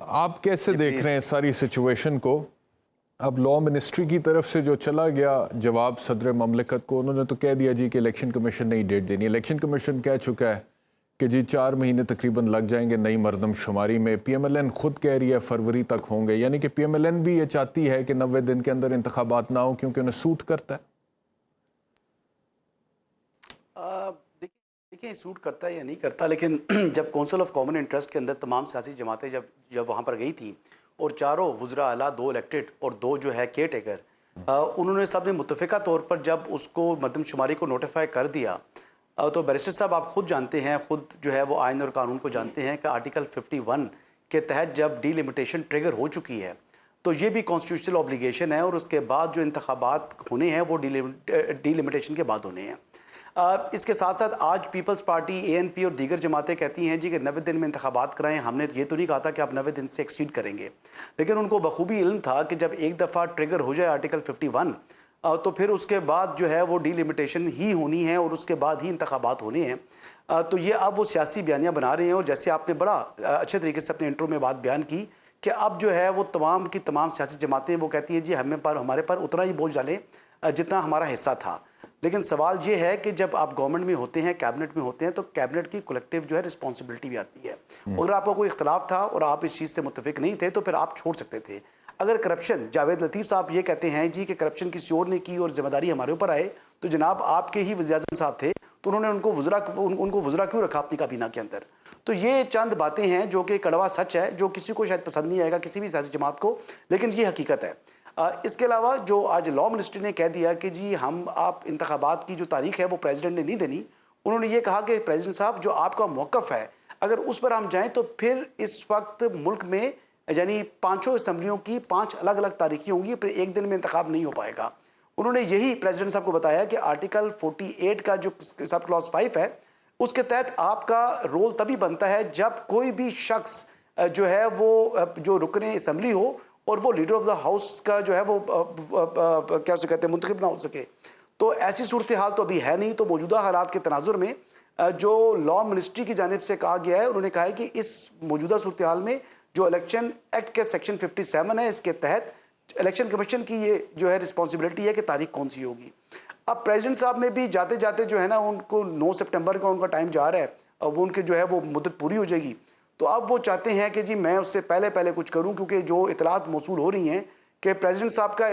आप कैसे जी देख रहे हैं प्लीज। सारी सिचुएशन को? अब लॉ मिनिस्ट्री की तरफ से जो चला गया जवाब सदर ममलिकत को, उन्होंने तो कह दिया जी कि इलेक्शन कमीशन ने ही डेट देनी है। इलेक्शन कमीशन कह चुका है कि जी 4 महीने तकरीबन लग जाएंगे नई मरदमशुमारी में। पीएमएलएन खुद कह रही है फरवरी तक होंगे, यानी कि पीएमएलएन भी ये चाहती है कि 90 दिन के अंदर इंतखाबात ना हो क्योंकि उन्हें सूट करता है। देखिए सूट करता है या नहीं करता, लेकिन जब काउंसिल ऑफ कॉमन इंटरेस्ट के अंदर तमाम सियासी जमातें जब जब वहाँ पर गई थी और चारों वुज़रा आला, 2 इलेक्टेड और 2 जो है केयर टेकर, उन्होंने सब ने मुत्तफ़िका तौर पर जब उसको मरदमशुमारी को नोटिफाई कर दिया, तो बैरिस्टर साहब आप खुद जानते हैं, खुद जो है वो आइन और कानून को जानते हैं कि आर्टिकल 51 के तहत जब डीलिमिटेशन ट्रिगर हो चुकी है तो ये भी कॉन्स्टिट्यूशनल ऑब्लिगेशन है और उसके बाद जो इंतखाबात होने हैं वो डीलिमिटेशन के बाद होने हैं। इसके साथ साथ आज पीपल्स पार्टी, एएनपी और दीगर जमातें कहती हैं जी कि 90 दिन में इंतखाबात कराएं। हमने ये तो नहीं कहा था कि आप 90 दिन से एक्सीड करेंगे, लेकिन उनको बखूबी इल्म था कि जब एक दफ़ा ट्रिगर हो जाए आर्टिकल 51 तो फिर उसके बाद जो है वो डीलिमिटेशन ही होनी है और उसके बाद ही इंतखाबात होने हैं। तो ये अब वो सियासी बयानियाँ बना रहे हैं और जैसे आपने बड़ा अच्छे तरीके से अपने इंट्रो में बात बयान की कि अब जो है वो तमाम की तमाम सियासी जमातें वो कहती हैं जी हमारे पर उतना ही बोझ डालें जितना हमारा हिस्सा था। लेकिन सवाल ये है कि जब आप गवर्नमेंट में होते हैं, कैबिनेट में होते हैं, तो कैबिनेट की कलेक्टिव जो है रिस्पॉन्सिबिलिटी भी आती है। अगर आपको कोई इख्तलाफ था और आप इस चीज़ से मुत्तफिक नहीं थे तो फिर आप छोड़ सकते थे। अगर करप्शन, जावेद लतीफ़ साहब ये कहते हैं जी कि करप्शन किसी और ने की और जिम्मेदारी हमारे ऊपर आए, तो जनाब आपके ही वज़ीर-ए-आज़म साहब थे तो उन्होंने उनको वज़रा क्यों रखा अपनी काबीना के अंदर? तो ये चंद बातें हैं जो कि कड़वा सच है, जो किसी को शायद पसंद नहीं आएगा, किसी भी सियासी जमात को, लेकिन ये हकीकत है। इसके अलावा जो आज लॉ मिनिस्ट्री ने कह दिया कि जी आप इंतखाबात की जो तारीख है वो प्रेसिडेंट ने नहीं देनी, उन्होंने ये कहा कि प्रेसिडेंट साहब जो आपका मौक़िफ़ है अगर उस पर हम जाएं तो फिर इस वक्त मुल्क में यानी 5 असम्बलियों की 5 अलग अलग तारीखें होंगी, फिर एक दिन में इंतखाब नहीं हो पाएगा। उन्होंने यही प्रेसिडेंट साहब को बताया कि आर्टिकल 48 का जो सब क्लॉज 5 है उसके तहत आपका रोल तभी बनता है जब कोई भी शख्स जो है वो जो रुकने असम्बली हो और वो लीडर ऑफ द हाउस का जो है वो क्या उसे कहते हैं मुंतखब ना हो सके। तो ऐसी सूरत हाल तो अभी है नहीं। तो मौजूदा हालात के तनाजुर में जो लॉ मिनिस्ट्री की जानिब से कहा गया है, उन्होंने कहा है कि इस मौजूदा सूरत हाल में जो इलेक्शन एक्ट के सेक्शन 57 है, इसके तहत इलेक्शन कमीशन की ये जो है रिस्पॉन्सिबिलिटी है कि तारीख कौन सी होगी। अब प्रेसिडेंट साहब ने भी जाते जाते जो है ना, उनको 9 सितंबर का उनका टाइम जा रहा है, वो उनकी जो है वो मुद्दत पूरी हो जाएगी। तो अब वो चाहते हैं कि जी मैं उससे पहले कुछ करूं, क्योंकि जो इतलात मौसूल हो रही हैं कि प्रेसिडेंट साहब का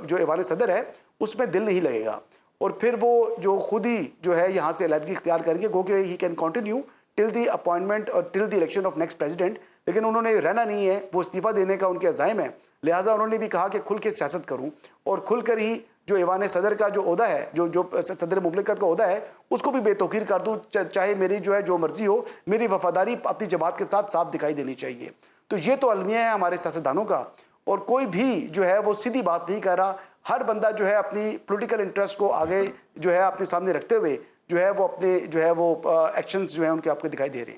जो ऐवान सदर है उसमें दिल नहीं लगेगा और फिर वो जो खुद ही जो है यहाँ से अलहदगी इख्तियार करेंगे, गो कि he can continue till the appointment और till the election of next president. लेकिन उन्होंने रहना नहीं है, वो इस्तीफ़ा देने का उनके अज़ाइम है। लिहाजा उन्होंने भी कहा कि खुल के सियासत करूँ और खुल कर ही जो ऐवान सदर का जो ओहदा है, जो सदर मुमलिकत का ओहदा है, उसको भी बेतौकीर कर दूँ, चाहे मेरी जो है जो मर्जी हो, मेरी वफादारी अपनी जमात के साथ साफ दिखाई देनी चाहिए। तो ये तो अलमिया है हमारे सियासतदानों का और कोई भी जो है वो सीधी बात नहीं कर रहा। हर बंदा जो है अपनी पॉलिटिकल इंटरेस्ट को आगे जो है अपने सामने रखते हुए जो है वो अपने जो है वो एक्शंस जो है उनके आपको दिखाई दे रहे हैं।